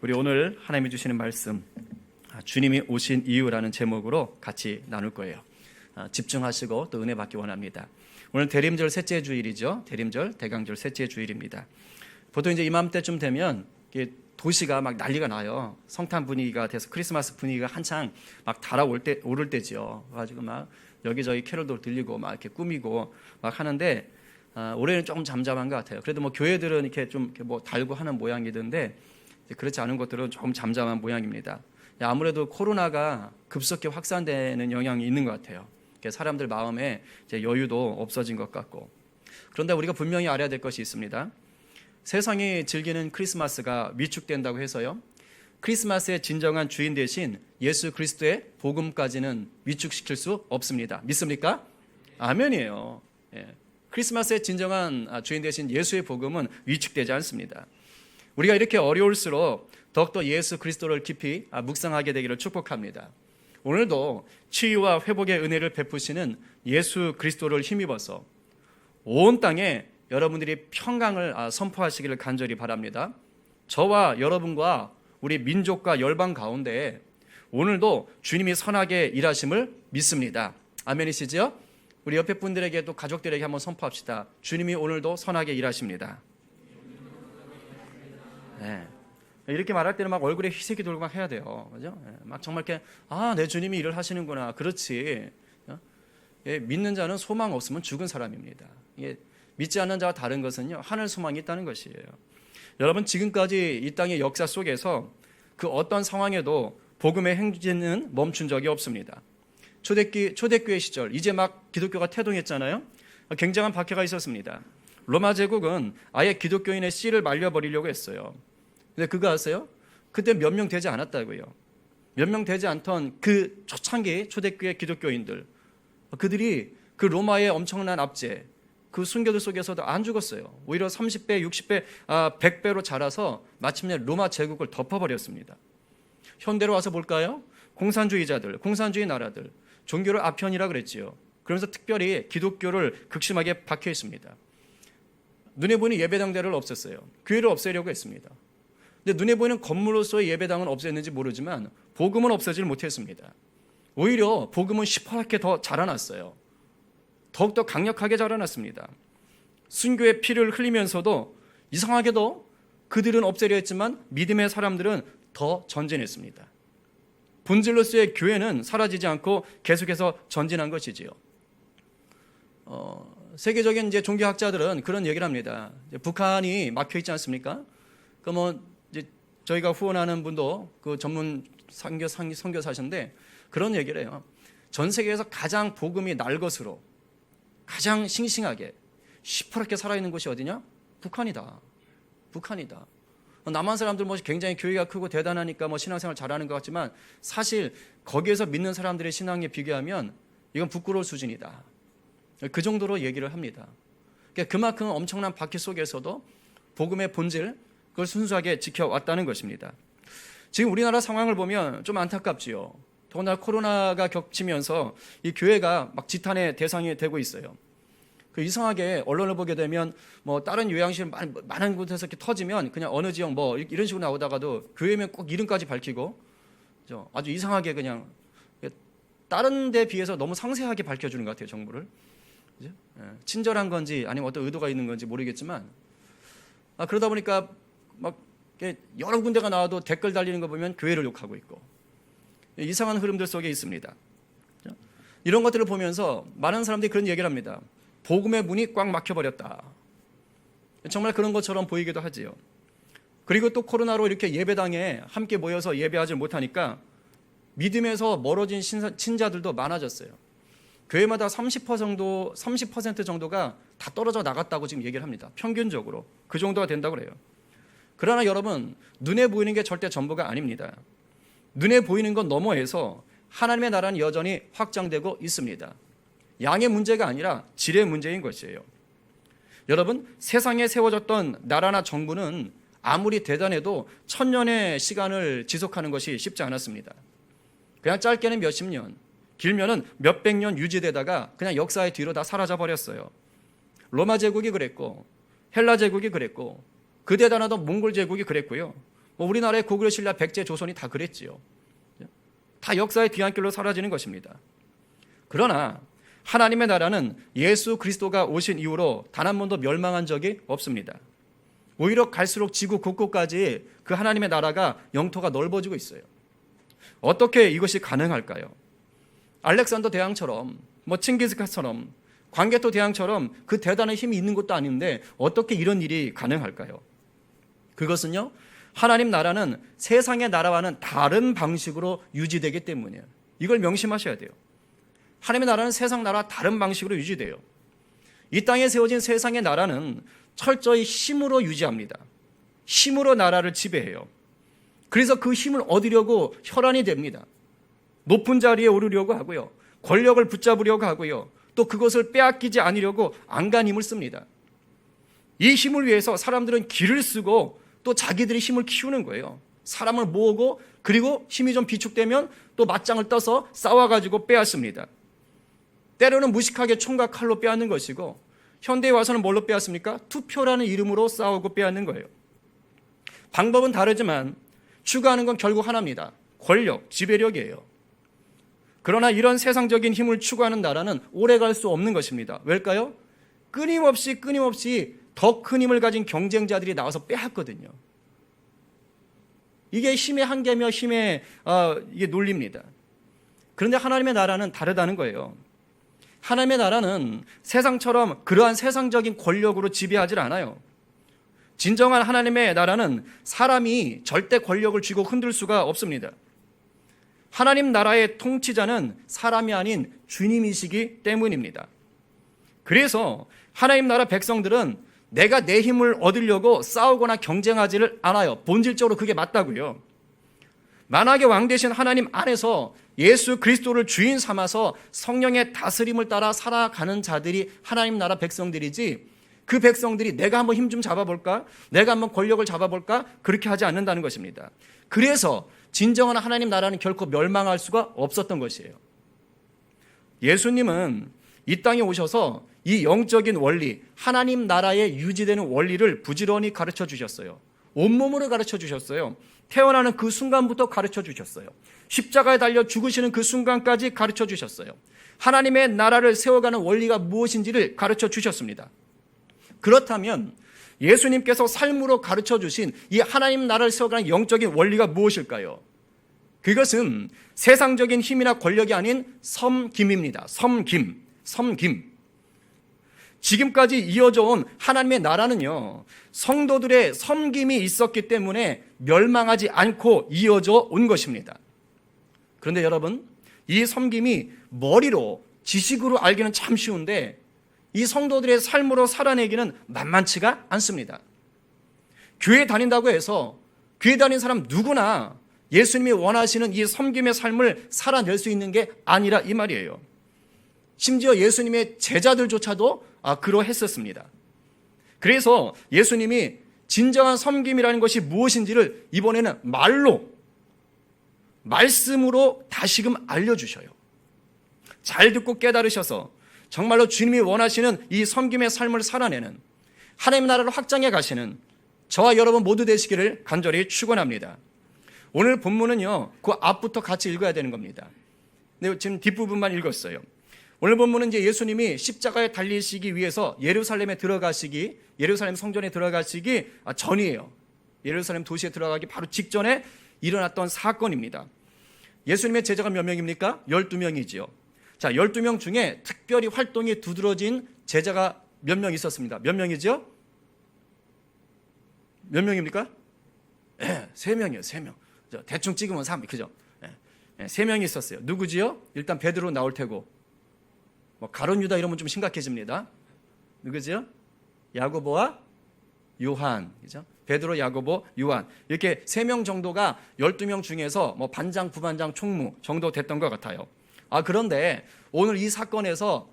우리 오늘 하나님이 주시는 말씀, 주님이 오신 이유라는 제목으로 같이 나눌 거예요. 집중하시고 또 은혜 받기 원합니다. 오늘 대림절 셋째 주일이죠. 대림절, 대강절 셋째 주일입니다. 보통 이제 이맘때쯤 되면 도시가 막 난리가 나요. 성탄 분위기가 돼서 크리스마스 분위기가 한창 막 오를 때지요. 그래가지고 막 여기저기 캐롤도 들리고 막 이렇게 꾸미고 막 하는데 올해는 조금 잠잠한 것 같아요. 그래도 뭐 교회들은 이렇게 좀 뭐 달고 하는 모양이던데 그렇지 않은 것들은 조금 잠잠한 모양입니다. 아무래도 코로나가 급속히 확산되는 영향이 있는 것 같아요. 사람들 마음에 이제 여유도 없어진 것 같고. 그런데 우리가 분명히 알아야 될 것이 있습니다. 세상이 즐기는 크리스마스가 위축된다고 해서요, 크리스마스의 진정한 주인 대신 예수 그리스도의 복음까지는 위축시킬 수 없습니다. 믿습니까? 아멘이에요. 크리스마스의 진정한 주인 대신 예수의 복음은 위축되지 않습니다. 우리가 이렇게 어려울수록 더욱더 예수 그리스도를 깊이 묵상하게 되기를 축복합니다. 오늘도 치유와 회복의 은혜를 베푸시는 예수 그리스도를 힘입어서 온 땅에 여러분들이 평강을 선포하시기를 간절히 바랍니다. 저와 여러분과 우리 민족과 열방 가운데 오늘도 주님이 선하게 일하심을 믿습니다. 아멘이시죠? 우리 옆에 분들에게 또 가족들에게 한번 선포합시다. 주님이 오늘도 선하게 일하십니다. 네. 이렇게 말할 때는 막 얼굴에 희색이 돌고 막 해야 돼요. 그죠? 막 정말 이렇게 내 주님이 일을 하시는구나. 그렇지. 믿는 자는 소망 없으면 죽은 사람입니다. 믿지 않는 자와 다른 것은요, 하늘 소망이 있다는 것이에요. 여러분, 지금까지 이 땅의 역사 속에서 그 어떤 상황에도 복음의 행진은 멈춘 적이 없습니다. 초대교회 시절 이제 막 기독교가 태동했잖아요. 굉장한 박해가 있었습니다. 로마 제국은 아예 기독교인의 씨를 말려버리려고 했어요. 근데 그거 아세요? 그때 몇 명 되지 않았다고요. 몇 명 되지 않던 그 초창기 초대교회 기독교인들, 그들이 그 로마의 엄청난 압제, 그 순교들 속에서도 안 죽었어요. 오히려 30배, 60배, 100배로 자라서 마침내 로마 제국을 덮어버렸습니다. 현대로 와서 볼까요? 공산주의자들, 공산주의 나라들, 종교를 아편이라 그랬지요. 그러면서 특별히 기독교를 극심하게 박해 있습니다. 눈에 보이는 예배당들을 없앴어요. 교회를 없애려고 했습니다. 근데 눈에 보이는 건물로서의 예배당은 없앴는지 모르지만 복음은 없애질 못했습니다. 오히려 복음은 시퍼렇게 더 자라났어요. 더욱더 강력하게 자라났습니다. 순교의 피를 흘리면서도 이상하게도 그들은 없애려 했지만 믿음의 사람들은 더 전진했습니다. 본질로서의 교회는 사라지지 않고 계속해서 전진한 것이지요. 세계적인 이제 종교학자들은 그런 얘기를 합니다. 북한이 막혀 있지 않습니까? 그러면 이제 저희가 후원하는 분도 그 전문 선교사신데 그런 얘기를 해요. 전 세계에서 가장 복음이 날 것으로 가장 싱싱하게 시퍼렇게 살아있는 곳이 어디냐? 북한이다. 북한이다. 남한 사람들 뭐 굉장히 교회가 크고 대단하니까 뭐 신앙생활 잘하는 것 같지만 사실 거기에서 믿는 사람들의 신앙에 비교하면 이건 부끄러울 수준이다. 그 정도로 얘기를 합니다. 그만큼 엄청난 박해 속에서도 복음의 본질, 그걸 순수하게 지켜왔다는 것입니다. 지금 우리나라 상황을 보면 좀 안타깝지요. 더구나 코로나가 겹치면서 이 교회가 막 지탄의 대상이 되고 있어요. 이상하게 언론을 보게 되면 뭐 다른 요양실 많은 곳에서 이렇게 터지면 그냥 어느 지역 뭐 이런 식으로 나오다가도 교회면 꼭 이름까지 밝히고 아주 이상하게 그냥 다른 데 비해서 너무 상세하게 밝혀주는 것 같아요, 정보를. 그죠? 친절한 건지 아니면 어떤 의도가 있는 건지 모르겠지만 그러다 보니까 막 여러 군데가 나와도 댓글 달리는 거 보면 교회를 욕하고 있고 이상한 흐름들 속에 있습니다. 이런 것들을 보면서 많은 사람들이 그런 얘기를 합니다. 복음의 문이 꽉 막혀버렸다. 정말 그런 것처럼 보이기도 하지요. 그리고 또 코로나로 이렇게 예배당에 함께 모여서 예배하지 못하니까 믿음에서 멀어진 신자들도 많아졌어요. 교회마다 30% 정도가 다 떨어져 나갔다고 지금 얘기를 합니다. 평균적으로 그 정도가 된다고 그래요. 그러나 여러분, 눈에 보이는 게 절대 전부가 아닙니다. 눈에 보이는 건 너머에서 하나님의 나라는 여전히 확장되고 있습니다. 양의 문제가 아니라 질의 문제인 것이에요. 여러분, 세상에 세워졌던 나라나 정부는 아무리 대단해도 1000년의 시간을 지속하는 것이 쉽지 않았습니다. 그냥 짧게는 몇십 년, 길면은 몇백 년 유지되다가 그냥 역사의 뒤로 다 사라져 버렸어요. 로마 제국이 그랬고 헬라 제국이 그랬고 그 대단하던 몽골 제국이 그랬고요. 우리나라의 고구려 신라 백제 조선이 다 그랬지요. 다 역사의 뒤안길로 사라지는 것입니다. 그러나 하나님의 나라는 예수 그리스도가 오신 이후로 단 한 번도 멸망한 적이 없습니다. 오히려 갈수록 지구 곳곳까지 그 하나님의 나라가 영토가 넓어지고 있어요. 어떻게 이것이 가능할까요? 알렉산더 대왕처럼 칭기스칸처럼 광개토 대왕처럼 그 대단한 힘이 있는 것도 아닌데 어떻게 이런 일이 가능할까요? 그것은요, 하나님 나라는 세상의 나라와는 다른 방식으로 유지되기 때문이에요. 이걸 명심하셔야 돼요. 하나님의 나라는 세상 나라와 다른 방식으로 유지돼요. 이 땅에 세워진 세상의 나라는 철저히 힘으로 유지합니다. 힘으로 나라를 지배해요. 그래서 그 힘을 얻으려고 혈안이 됩니다. 높은 자리에 오르려고 하고요. 권력을 붙잡으려고 하고요. 또 그것을 빼앗기지 않으려고 안간힘을 씁니다. 이 힘을 위해서 사람들은 길을 쓰고 또 자기들이 힘을 키우는 거예요. 사람을 모으고 그리고 힘이 좀 비축되면 또 맞짱을 떠서 싸워가지고 빼앗습니다. 때로는 무식하게 총과 칼로 빼앗는 것이고 현대에 와서는 뭘로 빼앗습니까? 투표라는 이름으로 싸우고 빼앗는 거예요. 방법은 다르지만 추구하는 건 결국 하나입니다. 권력, 지배력이에요. 그러나 이런 세상적인 힘을 추구하는 나라는 오래 갈 수 없는 것입니다. 왜일까요? 끊임없이 더 큰 힘을 가진 경쟁자들이 나와서 빼앗거든요. 이게 힘의 한계며 힘의 이게 논리입니다. 그런데 하나님의 나라는 다르다는 거예요. 하나님의 나라는 세상처럼 그러한 세상적인 권력으로 지배하지 않아요. 진정한 하나님의 나라는 사람이 절대 권력을 쥐고 흔들 수가 없습니다. 하나님 나라의 통치자는 사람이 아닌 주님이시기 때문입니다. 그래서 하나님 나라 백성들은 내가 내 힘을 얻으려고 싸우거나 경쟁하지를 않아요. 본질적으로 그게 맞다고요. 만왕의 왕 되신 하나님 안에서 예수 그리스도를 주인 삼아서 성령의 다스림을 따라 살아가는 자들이 하나님 나라 백성들이지, 그 백성들이 내가 한번 힘 좀 잡아볼까? 내가 한번 권력을 잡아볼까? 그렇게 하지 않는다는 것입니다. 그래서 진정한 하나님 나라는 결코 멸망할 수가 없었던 것이에요. 예수님은 이 땅에 오셔서 이 영적인 원리, 하나님 나라에 유지되는 원리를 부지런히 가르쳐 주셨어요. 온몸으로 가르쳐 주셨어요. 태어나는 그 순간부터 가르쳐 주셨어요. 십자가에 달려 죽으시는 그 순간까지 가르쳐 주셨어요. 하나님의 나라를 세워가는 원리가 무엇인지를 가르쳐 주셨습니다. 그렇다면 예수님께서 삶으로 가르쳐 주신 이 하나님 나라를 세워가는 영적인 원리가 무엇일까요? 그것은 세상적인 힘이나 권력이 아닌 섬김입니다. 섬김. 지금까지 이어져 온 하나님의 나라는요, 성도들의 섬김이 있었기 때문에 멸망하지 않고 이어져 온 것입니다. 그런데 여러분, 이 섬김이 머리로 지식으로 알기는 참 쉬운데 이 성도들의 삶으로 살아내기는 만만치가 않습니다. 교회 다닌다고 해서 교회 다닌 사람 누구나 예수님이 원하시는 이 섬김의 삶을 살아낼 수 있는 게 아니라 이 말이에요. 심지어 예수님의 제자들조차도 그러했었습니다. 그래서 예수님이 진정한 섬김이라는 것이 무엇인지를 이번에는 말씀으로 다시금 알려주셔요. 잘 듣고 깨달으셔서 정말로 주님이 원하시는 이 섬김의 삶을 살아내는, 하나님 나라를 확장해 가시는 저와 여러분 모두 되시기를 간절히 축원합니다. 오늘 본문은요, 그 앞부터 같이 읽어야 되는 겁니다. 근데 지금 뒷부분만 읽었어요. 오늘 본문은 이제 예수님이 십자가에 달리시기 위해서 예루살em 성전에 들어가시기 전이에요. 예루살렘 도시에 들어가기 바로 직전에 일어났던 사건입니다. 예수님의 제자가 몇 명입니까? 12명이지요. 자, 12명 중에 특별히 활동이 두드러진 제자가 몇 명 있었습니다. 몇 명이죠? 몇 명입니까? 3명이에요. 3명. 대충 찍으면 3, 그죠? 3명이 있었어요. 누구지요? 일단 베드로 나올 테고, 가룟 유다 이러면 좀 심각해집니다. 누구지요? 야고보와 요한, 그죠? 베드로, 야고보, 요한, 이렇게 3명 정도가 12명 중에서 반장, 부반장, 총무 정도 됐던 것 같아요. 그런데 오늘 이 사건에서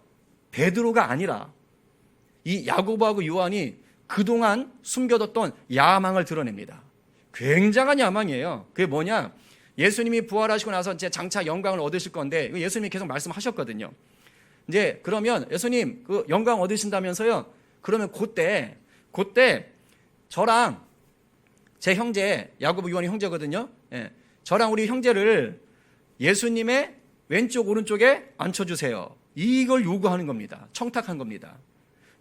베드로가 아니라 이 야고보하고 요한이 그동안 숨겨뒀던 야망을 드러냅니다. 굉장한 야망이에요. 그게 뭐냐? 예수님이 부활하시고 나서 이제 장차 영광을 얻으실 건데, 예수님이 계속 말씀하셨거든요. 이제 그러면 예수님 그 영광 얻으신다면서요? 그러면 그때 저랑 제 형제, 야고보 요한이 형제거든요. 예. 저랑 우리 형제를 예수님의 왼쪽 오른쪽에 앉혀주세요. 이걸 요구하는 겁니다. 청탁한 겁니다.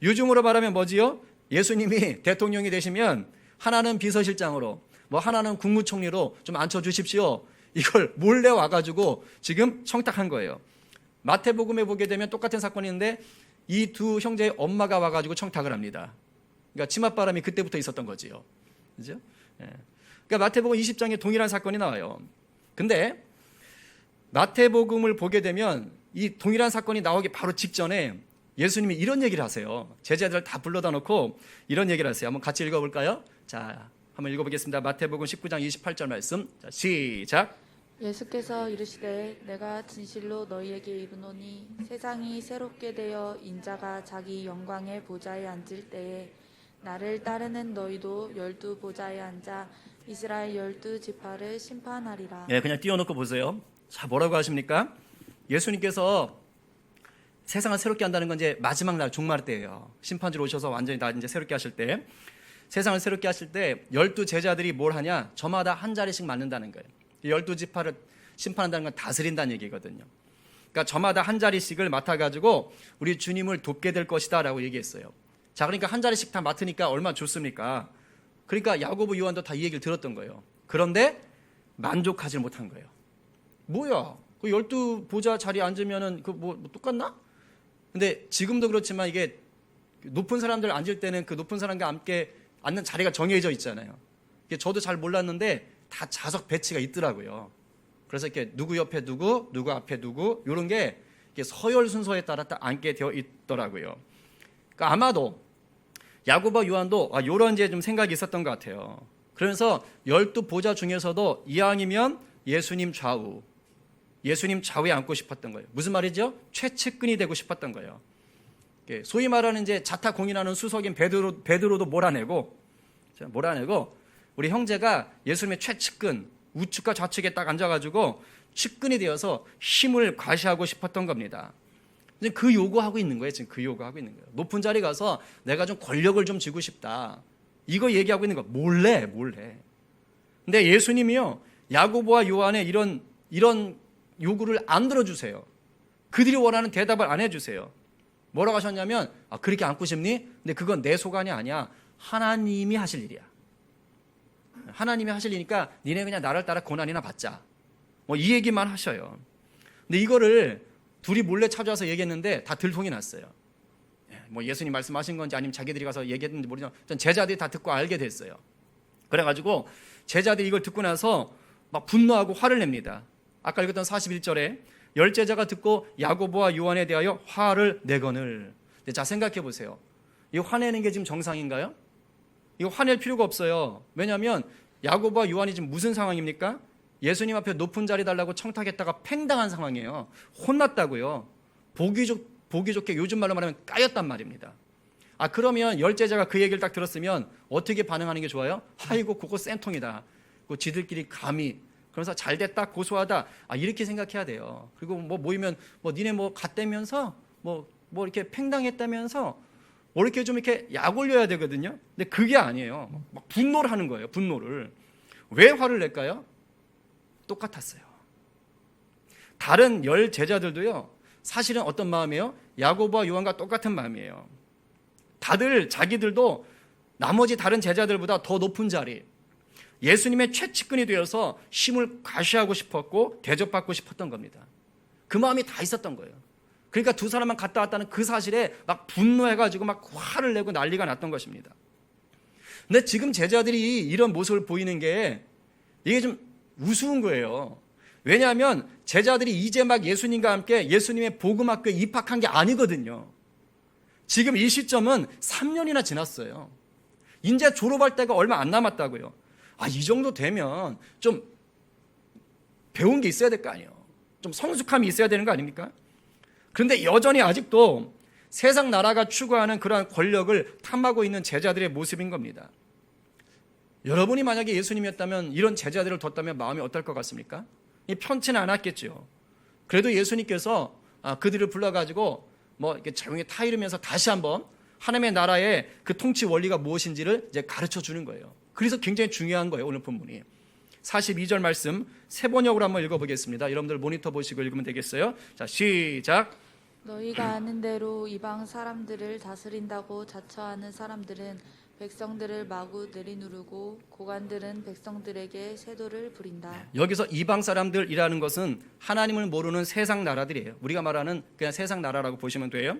요즘으로 말하면 뭐지요? 예수님이 대통령이 되시면 하나는 비서실장으로, 뭐 하나는 국무총리로 좀 앉혀주십시오. 이걸 몰래 와가지고 지금 청탁한 거예요. 마태복음에 보게 되면 똑같은 사건이 있는데 이 두 형제의 엄마가 와가지고 청탁을 합니다. 그러니까 치맛바람이 그때부터 있었던 거지요. 그죠? 예. 그러니까 마태복음 20장에 동일한 사건이 나와요. 근데 마태복음을 보게 되면 이 동일한 사건이 나오기 바로 직전에 예수님이 이런 얘기를 하세요. 제자들을 다 불러다 놓고 이런 얘기를 하세요. 한번 같이 읽어볼까요? 자, 한번 읽어보겠습니다. 마태복음 19장 28절 말씀. 자, 시작. 예수께서 이르시되 내가 진실로 너희에게 이르노니 세상이 새롭게 되어 인자가 자기 영광의 보좌에 앉을 때에 나를 따르는 너희도 12 보좌에 앉아 이스라엘 12지파를 심판하리라. 네, 그냥 띄워놓고 보세요. 자, 뭐라고 하십니까? 예수님께서 세상을 새롭게 한다는 건 이제 마지막 날 종말 때예요. 심판주로 오셔서 완전히 다 이제 새롭게 하실 때, 세상을 새롭게 하실 때 12 제자들이 뭘 하냐? 저마다 한 자리씩 맡는다는 거예요. 12지파를 심판한다는 건 다스린다는 얘기거든요. 그러니까 저마다 한 자리씩을 맡아가지고 우리 주님을 돕게 될 것이다 라고 얘기했어요. 자, 그러니까 한 자리씩 다 맡으니까 얼마나 좋습니까? 그러니까 야고보 요한도 다 이 얘기를 들었던 거예요. 그런데 만족하지 못한 거예요. 뭐야? 그 12 보좌 자리에 앉으면은 그 뭐 똑같나? 근데 지금도 그렇지만 이게 높은 사람들 앉을 때는 그 높은 사람과 함께 앉는 자리가 정해져 있잖아요. 이게 저도 잘 몰랐는데 다 좌석 배치가 있더라고요. 그래서 이렇게 누구 옆에 누구, 누구 앞에 누구 이런 게 서열 순서에 따라 딱 앉게 되어 있더라고요. 그러니까 아마도 야고보 요한도 이런 이제 좀 생각이 있었던 것 같아요. 그래서 12 보좌 중에서도 이왕이면 예수님 좌우에 앉고 싶었던 거예요. 무슨 말이죠? 최측근이 되고 싶었던 거예요. 소위 말하는 이제 자타 공인하는 수석인 베드로도 몰아내고 우리 형제가 예수님의 최측근, 우측과 좌측에 딱 앉아가지고 측근이 되어서 힘을 과시하고 싶었던 겁니다. 이제 그 요구하고 있는 거예요. 지금 그 요구하고 있는 거예요. 높은 자리 가서 내가 좀 권력을 좀 쥐고 싶다. 이거 얘기하고 있는 거 몰래. 근데 예수님이요, 야고보와 요한의 이런 요구를 안 들어주세요. 그들이 원하는 대답을 안 해주세요. 뭐라고 하셨냐면, 그렇게 앉고 싶니? 근데 그건 내 소관이 아니야. 하나님이 하실 일이야. 하나님이 하실 일이니까 니네 그냥 나를 따라 고난이나 받자. 뭐 이 얘기만 하셔요. 근데 이거를 둘이 몰래 찾아와서 얘기했는데 다 들통이 났어요. 뭐 예수님 말씀하신 건지 아니면 자기들이 가서 얘기했는지 모르지만 전 제자들이 다 듣고 알게 됐어요. 그래가지고 제자들이 이걸 듣고 나서 막 분노하고 화를 냅니다. 아까 읽었던 41절에 열 제자가 듣고 야고보와 요한에 대하여 화를 내거늘. 자, 생각해 보세요. 이 화내는 게 지금 정상인가요? 이거 화낼 필요가 없어요. 왜냐하면 야고보와 요한이 지금 무슨 상황입니까? 예수님 앞에 높은 자리 달라고 청탁했다가 팽당한 상황이에요. 혼났다고요. 보기 좋게 요즘 말로 말하면 까였단 말입니다. 그러면 열 제자가 그 얘기를 딱 들었으면 어떻게 반응하는 게 좋아요? 아이고 그거 센통이다. 그 지들끼리 감히 그래서 잘됐다, 고소하다, 이렇게 생각해야 돼요. 그리고 뭐 모이면 니네 갔다면서 뭐 이렇게 팽당했다면서 이렇게 좀 이렇게 약 올려야 되거든요. 근데 그게 아니에요. 막 분노를 하는 거예요. 분노를. 왜 화를 낼까요? 똑같았어요. 다른 열 제자들도요, 사실은 어떤 마음이에요? 야고보와 요한과 똑같은 마음이에요. 다들 자기들도 나머지 다른 제자들보다 더 높은 자리, 예수님의 최측근이 되어서 힘을 과시하고 싶었고 대접받고 싶었던 겁니다. 그 마음이 다 있었던 거예요. 그러니까 두 사람만 갔다 왔다는 그 사실에 막 분노해가지고 막 화를 내고 난리가 났던 것입니다. 근데 지금 제자들이 이런 모습을 보이는 게 이게 좀 우스운 거예요. 왜냐하면 제자들이 이제 막 예수님과 함께 예수님의 복음학교에 입학한 게 아니거든요. 지금 이 시점은 3년이나 지났어요. 이제 졸업할 때가 얼마 안 남았다고요. 이 정도 되면 좀 배운 게 있어야 될 거 아니에요. 좀 성숙함이 있어야 되는 거 아닙니까? 그런데 여전히 아직도 세상 나라가 추구하는 그러한 권력을 탐하고 있는 제자들의 모습인 겁니다. 여러분이 만약에 예수님이었다면 이런 제자들을 뒀다면 마음이 어떨 것 같습니까? 편치는 않았겠죠. 그래도 예수님께서 그들을 불러가지고 이렇게 조용히 타이르면서 다시 한번 하나님의 나라의 그 통치 원리가 무엇인지를 이제 가르쳐 주는 거예요. 그래서 굉장히 중요한 거예요, 오늘 본문이. 42절 말씀 세 번역으로 한번 읽어보겠습니다. 여러분들 모니터 보시고 읽으면 되겠어요. 자, 시작. 너희가 아는 대로 이방 사람들을 다스린다고 자처하는 사람들은 백성들을 마구 내리누르고 고관들은 백성들에게 세도를 부린다. 여기서 이방 사람들이라는 것은 하나님을 모르는 세상 나라들이에요. 우리가 말하는 그냥 세상 나라라고 보시면 돼요.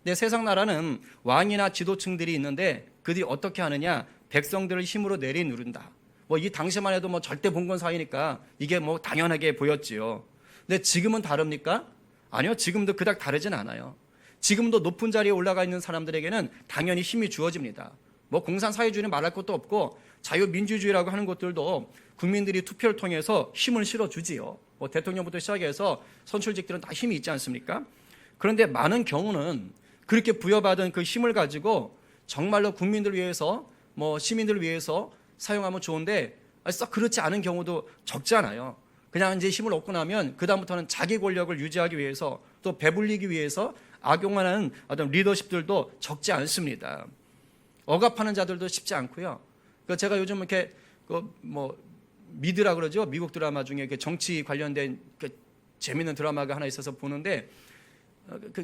근데 세상 나라는 왕이나 지도층들이 있는데 그들이 어떻게 하느냐? 백성들을 힘으로 내리누른다. 뭐 이 당시만 해도 뭐 절대 봉건 사회니까 이게 뭐 당연하게 보였지요. 근데 지금은 다릅니까? 아니요, 지금도 그닥 다르진 않아요. 지금도 높은 자리에 올라가 있는 사람들에게는 당연히 힘이 주어집니다. 뭐 공산사회주의는 말할 것도 없고 자유민주주의라고 하는 것들도 국민들이 투표를 통해서 힘을 실어주지요. 뭐 대통령부터 시작해서 선출직들은 다 힘이 있지 않습니까? 그런데 많은 경우는 그렇게 부여받은 그 힘을 가지고 정말로 국민들을 위해서 뭐 시민들을 위해서 사용하면 좋은데 썩 그렇지 않은 경우도 적지 않아요. 그냥 이제 힘을 얻고 나면 그다음부터는 자기 권력을 유지하기 위해서 또 배불리기 위해서 악용하는 어떤 리더십들도 적지 않습니다. 억압하는 자들도 쉽지 않고요. 제가 요즘 이렇게 뭐 미드라 그러죠. 미국 드라마 중에 정치 관련된 재밌는 드라마가 하나 있어서 보는데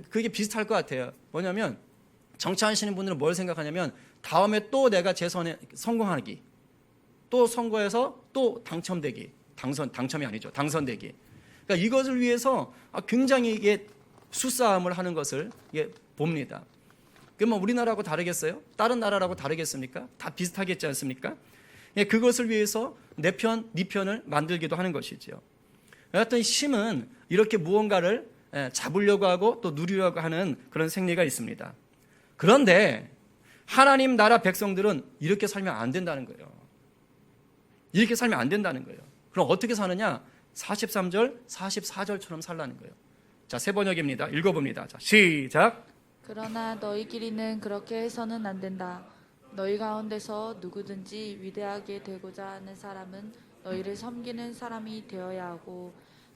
그게 비슷할 것 같아요. 뭐냐면 정치하시는 분들은 뭘 생각하냐면 다음에 또 내가 재선에 성공하기, 또 선거에서 또 당첨되기, 당첨이 아니죠. 당선되기. 그러니까 이것을 위해서 굉장히 이게 수싸움을 하는 것을 봅니다. 그럼 우리나라하고 다르겠어요? 다른 나라라고 다르겠습니까? 다 비슷하겠지 않습니까? 그것을 위해서 내 편, 네 편을 만들기도 하는 것이죠. 어떤 힘은 이렇게 무언가를 잡으려고 하고 또 누리려고 하는 그런 생리가 있습니다. 그런데 하나님 나라 백성들은 이렇게 살면 안 된다는 거예요. 이렇게 살면 안 된다는 거예요. 그럼 어떻게 사느냐? 43절, 44절처럼 살라는 거예요. 자, 세 번역입니다. 읽어봅니다. 자, 시작. 그러나 너희끼리는 그렇게 해서는 안 된다. 너희 가운데서 누구든지 위대하게 되고자 하는 사람은 너희를 섬기는 사람이 되어야 하고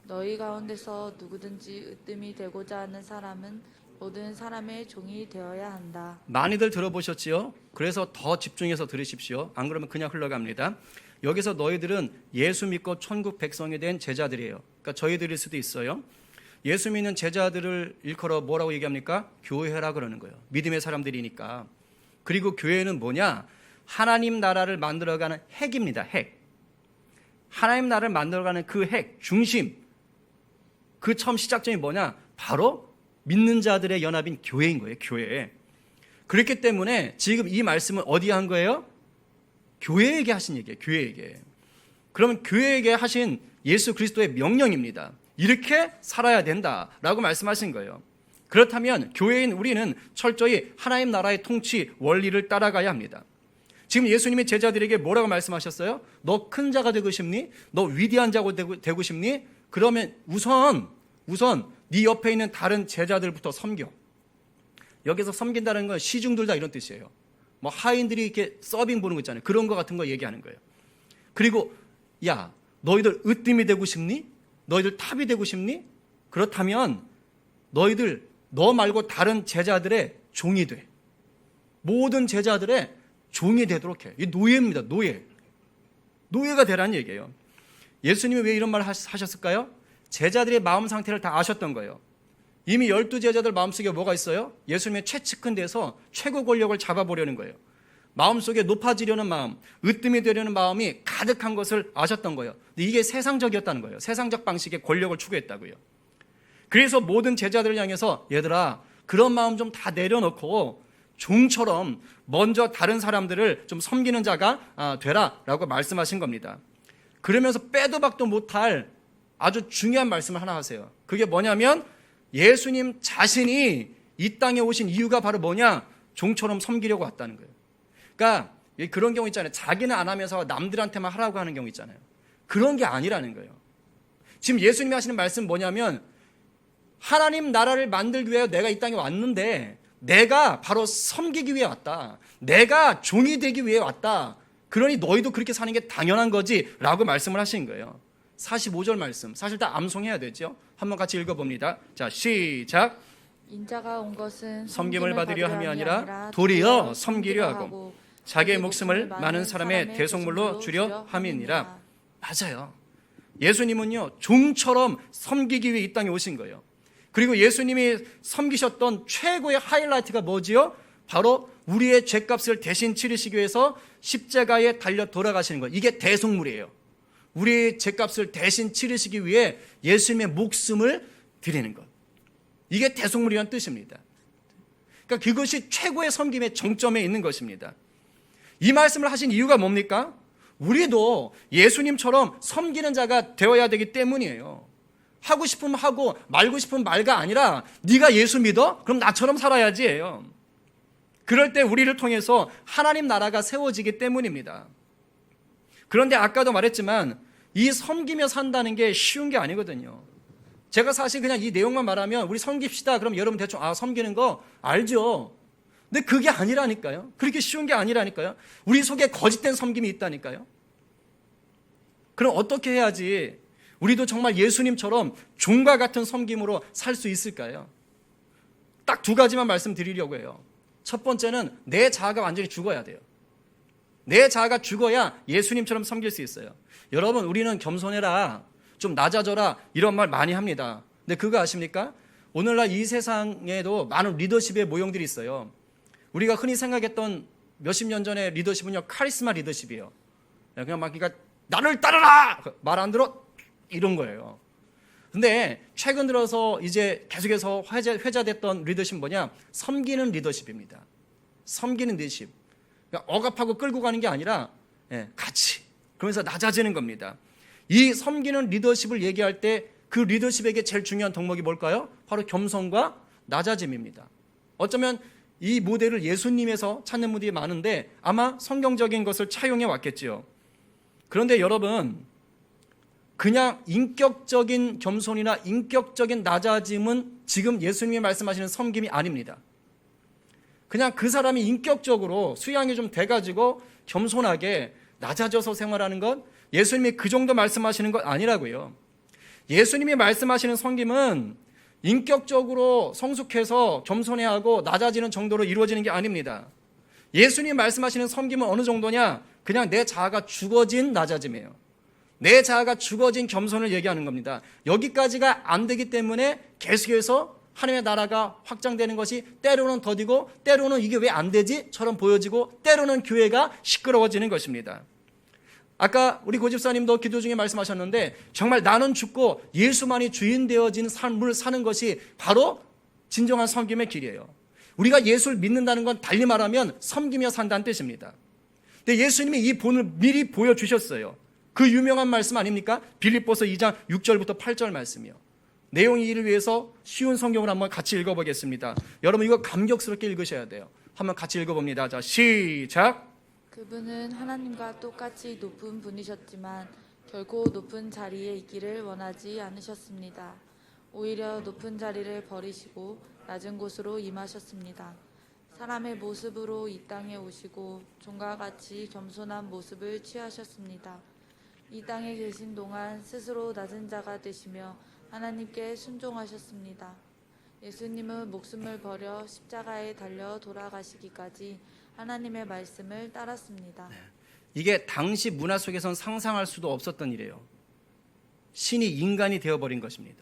너희 가운데서 누구든지 으뜸이 되고자 하는 사람은 모든 사람의 종이 되어야 한다. 많이들 들어보셨지요? 그래서 더 집중해서 들으십시오. 안 그러면 그냥 흘러갑니다. 여기서 너희들은 예수 믿고 천국 백성이 된 제자들이에요. 그러니까 저희들일 수도 있어요. 예수 믿는 제자들을 일컬어 뭐라고 얘기합니까? 교회라 그러는 거예요. 믿음의 사람들이니까. 그리고 교회는 뭐냐? 하나님 나라를 만들어가는 핵입니다. 핵. 하나님 나라를 만들어가는 그 핵, 중심. 그 처음 시작점이 뭐냐? 바로 믿는 자들의 연합인 교회인 거예요. 교회. 그렇기 때문에 지금 이 말씀은 어디에 한 거예요? 교회에게 하신 얘기예요. 교회에게. 그러면 교회에게 하신 예수 그리스도의 명령입니다. 이렇게 살아야 된다라고 말씀하신 거예요. 그렇다면 교회인 우리는 철저히 하나님 나라의 통치 원리를 따라가야 합니다. 지금 예수님이 제자들에게 뭐라고 말씀하셨어요? 너 큰 자가 되고 싶니? 너 위대한 자가 되고 싶니? 그러면 우선 네 옆에 있는 다른 제자들부터 섬겨. 여기서 섬긴다는 건 시중들다 이런 뜻이에요. 뭐 하인들이 이렇게 서빙 보는 거 있잖아요. 그런 거 같은 거 얘기하는 거예요. 그리고 야, 너희들 으뜸이 되고 싶니? 너희들 탑이 되고 싶니? 그렇다면 너희들 너 말고 다른 제자들의 종이 돼. 모든 제자들의 종이 되도록 해. 이 노예입니다. 노예가 되라는 얘기예요. 예수님이 왜 이런 말을 하셨을까요? 제자들의 마음 상태를 다 아셨던 거예요. 이미 12제자들 마음속에 뭐가 있어요? 예수님의 최측근 데서 최고 권력을 잡아보려는 거예요. 마음속에 높아지려는 마음, 으뜸이 되려는 마음이 가득한 것을 아셨던 거예요. 근데 이게 세상적이었다는 거예요. 세상적 방식의 권력을 추구했다고요. 그래서 모든 제자들을 향해서 얘들아, 그런 마음 좀 다 내려놓고 종처럼 먼저 다른 사람들을 좀 섬기는 자가 되라라고 말씀하신 겁니다. 그러면서 빼도 박도 못할 아주 중요한 말씀을 하나 하세요. 그게 뭐냐면 예수님 자신이 이 땅에 오신 이유가 바로 뭐냐? 종처럼 섬기려고 왔다는 거예요. 그러니까 그런 경우 있잖아요. 자기는 안 하면서 남들한테만 하라고 하는 경우 있잖아요. 그런 게 아니라는 거예요. 지금 예수님이 하시는 말씀은 뭐냐면 하나님 나라를 만들기 위해 내가 이 땅에 왔는데 내가 바로 섬기기 위해 왔다. 내가 종이 되기 위해 왔다. 그러니 너희도 그렇게 사는 게 당연한 거지 라고 말씀을 하신 거예요. 45절 말씀 사실 다 암송해야 되죠. 한번 같이 읽어봅니다. 자, 시작. 인자가 온 것은 섬김을 받으려 함이 아니라 도리어 섬기려 하고 자기의 목숨을 많은 사람의 대속물로 주려 함이니라. 맞아요. 예수님은요, 종처럼 섬기기 위해 이 땅에 오신 거예요. 그리고 예수님이 섬기셨던 최고의 하이라이트가 뭐지요? 바로 우리의 죄값을 대신 치르시기 위해서 십자가에 달려 돌아가시는 거예요. 이게 대속물이에요. 우리의 죄값을 대신 치르시기 위해 예수님의 목숨을 드리는 것. 이게 대속물이라는 뜻입니다. 그러니까 그것이 최고의 섬김의 정점에 있는 것입니다. 이 말씀을 하신 이유가 뭡니까? 우리도 예수님처럼 섬기는 자가 되어야 되기 때문이에요. 하고 싶으면 하고 말고 싶으면 말가 아니라 네가 예수 믿어? 그럼 나처럼 살아야지예요. 그럴 때 우리를 통해서 하나님 나라가 세워지기 때문입니다. 그런데 아까도 말했지만 이 섬기며 산다는 게 쉬운 게 아니거든요. 제가 사실 그냥 이 내용만 말하면 우리 섬깁시다. 그럼 여러분 대충 섬기는 거 알죠. 근데 그게 아니라니까요. 그렇게 쉬운 게 아니라니까요. 우리 속에 거짓된 섬김이 있다니까요. 그럼 어떻게 해야지 우리도 정말 예수님처럼 종과 같은 섬김으로 살 수 있을까요? 딱 두 가지만 말씀드리려고 해요. 첫 번째는 내 자아가 완전히 죽어야 돼요. 내 자아가 죽어야 예수님처럼 섬길 수 있어요. 여러분, 우리는 겸손해라, 좀 낮아져라 이런 말 많이 합니다. 근데 그거 아십니까? 오늘날 이 세상에도 많은 리더십의 모형들이 있어요. 우리가 흔히 생각했던 몇십 년 전의 리더십은요, 카리스마 리더십이에요. 그냥 막 그러니까 나를 따르라! 말 안 들어? 이런 거예요. 근데 최근 들어서 이제 계속해서 회자됐던 리더십은 뭐냐? 섬기는 리더십입니다. 섬기는 리더십. 그러니까 억압하고 끌고 가는 게 아니라 같이, 그러면서 낮아지는 겁니다. 이 섬기는 리더십을 얘기할 때 그 리더십에게 제일 중요한 덕목이 뭘까요? 바로 겸손과 낮아짐입니다. 어쩌면 이 모델을 예수님에서 찾는 분들이 많은데 아마 성경적인 것을 차용해 왔겠지요. 그런데 여러분, 그냥 인격적인 겸손이나 인격적인 낮아짐은 지금 예수님이 말씀하시는 섬김이 아닙니다. 그냥 그 사람이 인격적으로 수양이 좀 돼가지고 겸손하게 낮아져서 생활하는 것, 예수님이 그 정도 말씀하시는 것 아니라고요. 예수님이 말씀하시는 섬김은 인격적으로 성숙해서 겸손해하고 낮아지는 정도로 이루어지는 게 아닙니다. 예수님이 말씀하시는 섬김은 어느 정도냐? 그냥 내 자아가 죽어진 낮아짐이에요. 내 자아가 죽어진 겸손을 얘기하는 겁니다. 여기까지가 안 되기 때문에 계속해서 하나님의 나라가 확장되는 것이 때로는 더디고 때로는 이게 왜 안 되지? 처럼 보여지고 때로는 교회가 시끄러워지는 것입니다. 아까 우리 고집사님도 기도 중에 말씀하셨는데 정말 나는 죽고 예수만이 주인 되어진 삶을 사는 것이 바로 진정한 섬김의 길이에요. 우리가 예수를 믿는다는 건 달리 말하면 섬기며 산다는 뜻입니다. 근데 예수님이 이 본을 미리 보여주셨어요. 그 유명한 말씀 아닙니까? 빌립보서 2장 6절부터 8절 말씀이요. 내용이 이를 위해서 쉬운 성경을 한번 같이 읽어보겠습니다. 여러분 이거 감격스럽게 읽으셔야 돼요. 한번 같이 읽어봅니다. 자, 시작. 그분은 하나님과 똑같이 높은 분이셨지만 결코 높은 자리에 있기를 원하지 않으셨습니다. 오히려 높은 자리를 버리시고 낮은 곳으로 임하셨습니다. 사람의 모습으로 이 땅에 오시고 종과 같이 겸손한 모습을 취하셨습니다. 이 땅에 계신 동안 스스로 낮은 자가 되시며 하나님께 순종하셨습니다. 예수님은 목숨을 버려 십자가에 달려 돌아가시기까지 하나님의 말씀을 따랐습니다. 이게 당시 문화 속에선 상상할 수도 없었던 일이에요. 신이 인간이 되어버린 것입니다.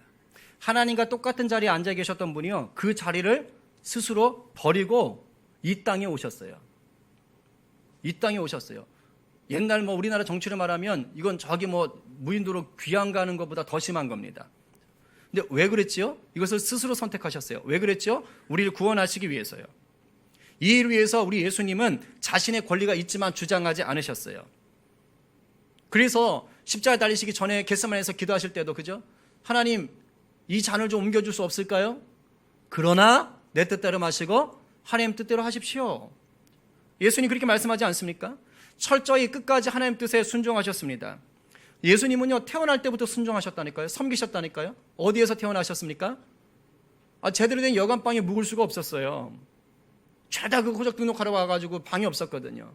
하나님과 똑같은 자리에 앉아 계셨던 분이요, 그 자리를 스스로 버리고 이 땅에 오셨어요. 이 땅에 오셨어요. 옛날 우리나라 정치를 말하면 이건 저기 무인도로 귀양 가는 것보다 더 심한 겁니다. 근데 왜 그랬지요? 이것을 스스로 선택하셨어요. 왜 그랬죠? 우리를 구원하시기 위해서요. 이 일을 위해서 우리 예수님은 자신의 권리가 있지만 주장하지 않으셨어요. 그래서 십자가에 달리시기 전에 겟세마네에서 기도하실 때도 그죠? 하나님, 이 잔을 좀 옮겨줄 수 없을까요? 그러나 내 뜻대로 마시고 하나님 뜻대로 하십시오. 예수님 그렇게 말씀하지 않습니까? 철저히 끝까지 하나님 뜻에 순종하셨습니다. 예수님은요, 태어날 때부터 순종하셨다니까요. 섬기셨다니까요. 어디에서 태어나셨습니까? 제대로 된 여관방에 묵을 수가 없었어요. 죄다 그 호적 등록하러 와가지고 방이 없었거든요.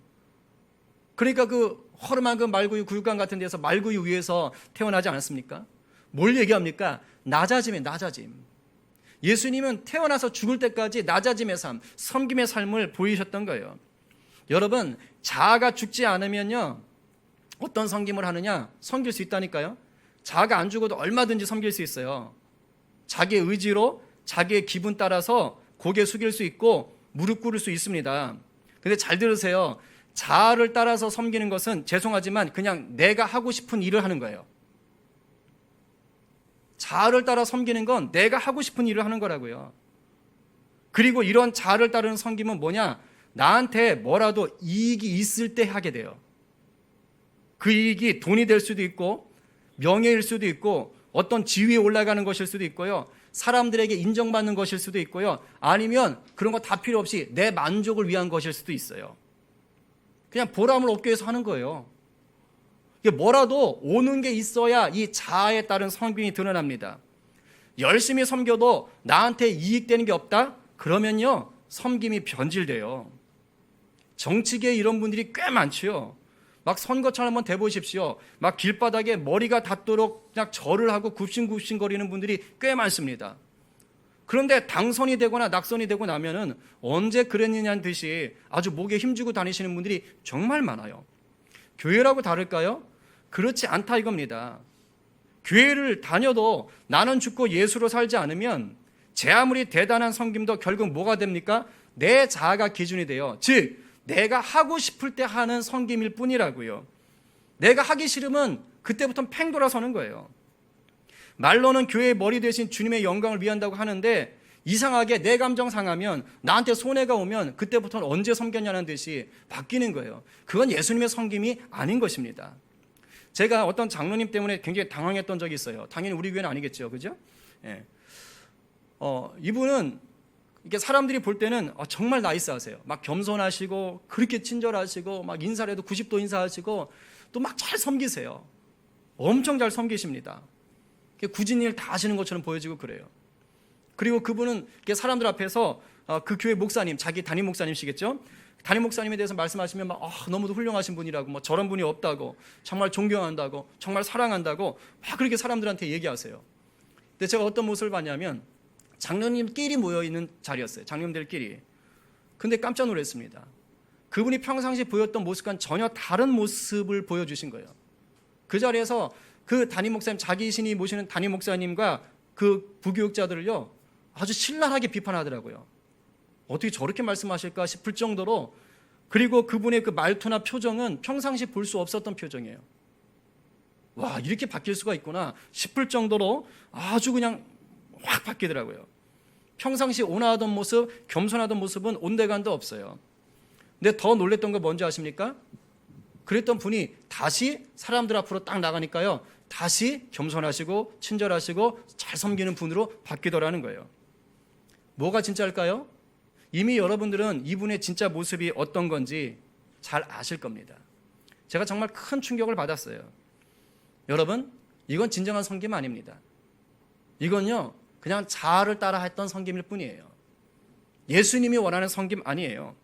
그러니까 그 허름한 그 말구유 구육관 같은 데서 말구유 위에서 태어나지 않았습니까? 뭘 얘기합니까? 낮아짐에 낮아짐. 예수님은 태어나서 죽을 때까지 낮아짐의 삶, 섬김의 삶을 보이셨던 거예요. 여러분, 자아가 죽지 않으면요, 어떤 섬김을 하느냐? 섬길 수 있다니까요. 자아가 안 죽어도 얼마든지 섬길 수 있어요. 자기의 의지로, 자기의 기분 따라서 고개 숙일 수 있고 무릎 꿇을 수 있습니다. 근데 잘 들으세요. 자아를 따라서 섬기는 것은 죄송하지만 그냥 내가 하고 싶은 일을 하는 거예요. 자아를 따라 섬기는 건 내가 하고 싶은 일을 하는 거라고요. 그리고 이런 자아를 따르는 섬김은 뭐냐? 나한테 뭐라도 이익이 있을 때 하게 돼요. 그 이익이 돈이 될 수도 있고 명예일 수도 있고 어떤 지위에 올라가는 것일 수도 있고요. 사람들에게 인정받는 것일 수도 있고요. 아니면 그런 거 다 필요 없이 내 만족을 위한 것일 수도 있어요. 그냥 보람을 얻기 위해서 하는 거예요. 이게 뭐라도 오는 게 있어야 이 자아에 따른 섬김이 드러납니다. 열심히 섬겨도 나한테 이익되는 게 없다? 그러면요, 섬김이 변질돼요. 정치계에 이런 분들이 꽤 많지요. 막 선거처럼 한번 대보십시오. 막 길바닥에 머리가 닿도록 그냥 절을 하고 굽신굽신거리는 분들이 꽤 많습니다. 그런데 당선이 되거나 낙선이 되고 나면은 언제 그랬느냐는 듯이 아주 목에 힘주고 다니시는 분들이 정말 많아요. 교회라고 다를까요? 그렇지 않다 이겁니다. 교회를 다녀도 나는 죽고 예수로 살지 않으면 제 아무리 대단한 섬김도 결국 뭐가 됩니까? 내 자아가 기준이 돼요. 즉 내가 하고 싶을 때 하는 섬김일 뿐이라고요. 내가 하기 싫으면 그때부터는 팽 돌아서는 거예요. 말로는 교회의 머리 대신 주님의 영광을 위한다고 하는데 이상하게 내 감정 상하면 나한테 손해가 오면 그때부터는 언제 섬겼냐는 듯이 바뀌는 거예요. 그건 예수님의 섬김이 아닌 것입니다. 제가 어떤 장로님 때문에 굉장히 당황했던 적이 있어요. 당연히 우리 교회는 아니겠죠. 그죠? 예. 이분은 이렇게 사람들이 볼 때는 정말 나이스하세요. 막 겸손하시고 그렇게 친절하시고 막 인사를 해도 90도 인사하시고 또 막 잘 섬기세요. 엄청 잘 섬기십니다. 굳은 일 다 하시는 것처럼 보여지고 그래요. 그리고 그분은 사람들 앞에서 그 교회 목사님, 자기 담임 목사님이시겠죠? 담임 목사님에 대해서 말씀하시면 막 너무도 훌륭하신 분이라고, 뭐 저런 분이 없다고, 정말 존경한다고, 정말 사랑한다고 막 그렇게 사람들한테 얘기하세요. 근데 제가 어떤 모습을 봤냐면 장로님끼리 모여있는 자리였어요. 장로님들끼리. 근데 깜짝 놀랐습니다. 그분이 평상시 보였던 모습과는 전혀 다른 모습을 보여주신 거예요. 그 자리에서 그 담임 목사님, 자기 신이 모시는 담임 목사님과 그 부교육자들을요 아주 신랄하게 비판하더라고요. 어떻게 저렇게 말씀하실까 싶을 정도로. 그리고 그분의 그 말투나 표정은 평상시 볼 수 없었던 표정이에요. 와, 이렇게 바뀔 수가 있구나 싶을 정도로 아주 그냥 확 바뀌더라고요. 평상시 온화하던 모습, 겸손하던 모습은 온데간도 없어요. 근데 더 놀랬던 거 뭔지 아십니까? 그랬던 분이 다시 사람들 앞으로 딱 나가니까요 다시 겸손하시고 친절하시고 잘 섬기는 분으로 바뀌더라는 거예요. 뭐가 진짜일까요? 이미 여러분들은 이분의 진짜 모습이 어떤 건지 잘 아실 겁니다. 제가 정말 큰 충격을 받았어요. 여러분, 이건 진정한 섬김 아닙니다. 이건요 그냥 자아를 따라 했던 섬김일 뿐이에요. 예수님이 원하는 섬김 아니에요.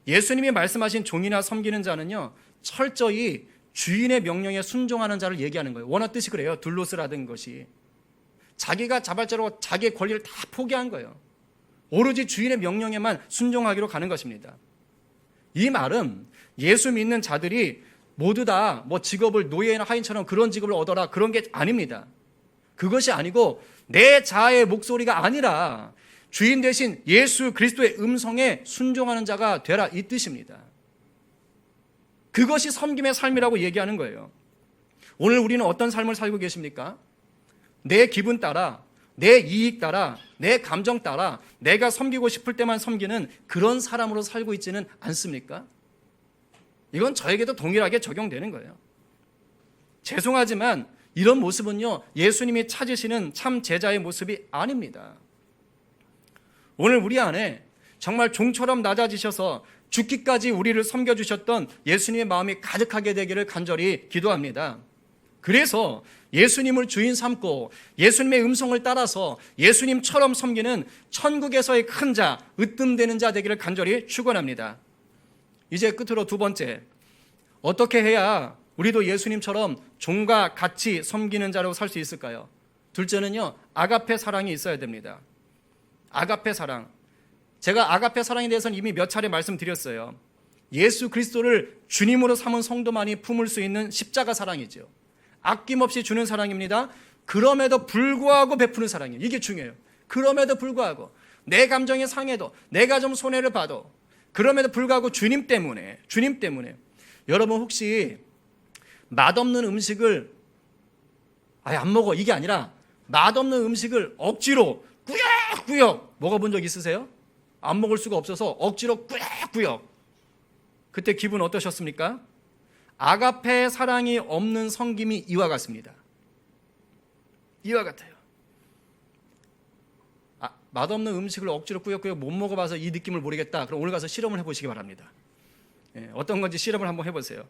예수님이 말씀하신 종이나 섬기는 자는요 철저히 주인의 명령에 순종하는 자를 얘기하는 거예요. 원어 뜻이 그래요. 둘로스라는 것이 자기가 자발적으로 자기의 권리를 다 포기한 거예요. 오로지 주인의 명령에만 순종하기로 가는 것입니다. 이 말은 예수 믿는 자들이 모두 다 뭐 직업을 노예나 하인처럼 그런 직업을 얻어라 그런 게 아닙니다. 그것이 아니고 내 자아의 목소리가 아니라 주인 대신 예수 그리스도의 음성에 순종하는 자가 되라 이 뜻입니다. 그것이 섬김의 삶이라고 얘기하는 거예요. 오늘 우리는 어떤 삶을 살고 계십니까? 내 기분 따라, 내 이익 따라, 내 감정 따라 내가 섬기고 싶을 때만 섬기는 그런 사람으로 살고 있지는 않습니까? 이건 저에게도 동일하게 적용되는 거예요. 죄송하지만 이런 모습은요 예수님이 찾으시는 참 제자의 모습이 아닙니다. 오늘 우리 안에 정말 종처럼 낮아지셔서 죽기까지 우리를 섬겨주셨던 예수님의 마음이 가득하게 되기를 간절히 기도합니다. 그래서 예수님을 주인 삼고 예수님의 음성을 따라서 예수님처럼 섬기는 천국에서의 큰 자, 으뜸되는 자 되기를 간절히 축원합니다. 이제 끝으로 두 번째, 어떻게 해야 우리도 예수님처럼 종과 같이 섬기는 자로 살 수 있을까요? 둘째는요, 아가페 사랑이 있어야 됩니다. 아가페 사랑. 제가 아가페 사랑에 대해서는 이미 몇 차례 말씀드렸어요. 예수 그리스도를 주님으로 삼은 성도만이 품을 수 있는 십자가 사랑이죠. 아낌없이 주는 사랑입니다. 그럼에도 불구하고 베푸는 사랑이에요. 이게 중요해요. 그럼에도 불구하고 내 감정이 상해도, 내가 좀 손해를 봐도, 그럼에도 불구하고 주님 때문에 여러분 혹시 맛없는 음식을 아예 안 먹어 이게 아니라 맛없는 음식을 억지로 꾸역꾸역 먹어본 적 있으세요? 안 먹을 수가 없어서 억지로 꾸역꾸역. 그때 기분 어떠셨습니까? 아가페 사랑이 없는 섬김이 이와 같습니다. 이와 같아요. 맛없는 음식을 억지로 꾸역꾸역 못 먹어봐서 이 느낌을 모르겠다. 그럼 오늘 가서 실험을 해보시기 바랍니다. 어떤 건지 실험을 한번 해보세요.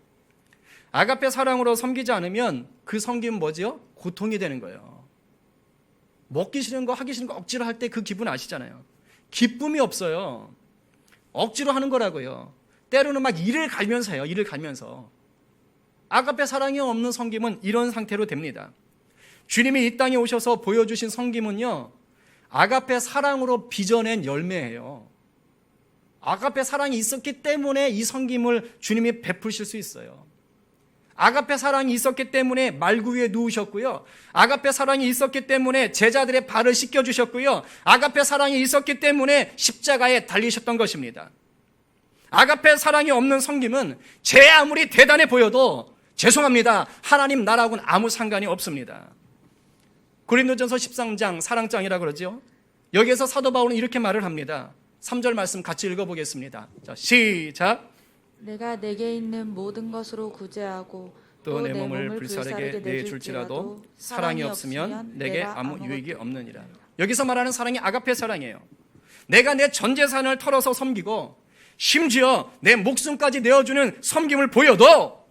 아가페 사랑으로 섬기지 않으면 그 섬김은 뭐지요? 고통이 되는 거예요. 먹기 싫은 거 하기 싫은 거 억지로 할 때 그 기분 아시잖아요. 기쁨이 없어요. 억지로 하는 거라고요. 때로는 막 이를 갈면서 해요. 이를 갈면서. 아가페 사랑이 없는 섬김은 이런 상태로 됩니다. 주님이 이 땅에 오셔서 보여주신 섬김은요, 아가페 사랑으로 빚어낸 열매예요. 아가페 사랑이 있었기 때문에 이 섬김을 주님이 베푸실 수 있어요. 아가페 사랑이 있었기 때문에 말구 위에 누우셨고요. 아가페 사랑이 있었기 때문에 제자들의 발을 씻겨주셨고요. 아가페 사랑이 있었기 때문에 십자가에 달리셨던 것입니다. 아가페 사랑이 없는 섬김은 제 아무리 대단해 보여도 죄송합니다. 하나님 나라하고는 아무 상관이 없습니다. 고린도전서 13장 사랑장이라고 그러죠. 여기에서 사도 바울은 이렇게 말을 합니다. 3절 말씀 같이 읽어보겠습니다. 자, 시작. 내가 내게 있는 모든 것으로 구제하고 또 내 몸을 불살에게 내줄지라도 사랑이 없으면 내게 아무 유익이 없느니라. 여기서 말하는 사랑이 아가페 사랑이에요. 내가 내 전 재산을 털어서 섬기고 심지어 내 목숨까지 내어주는 섬김을 보여도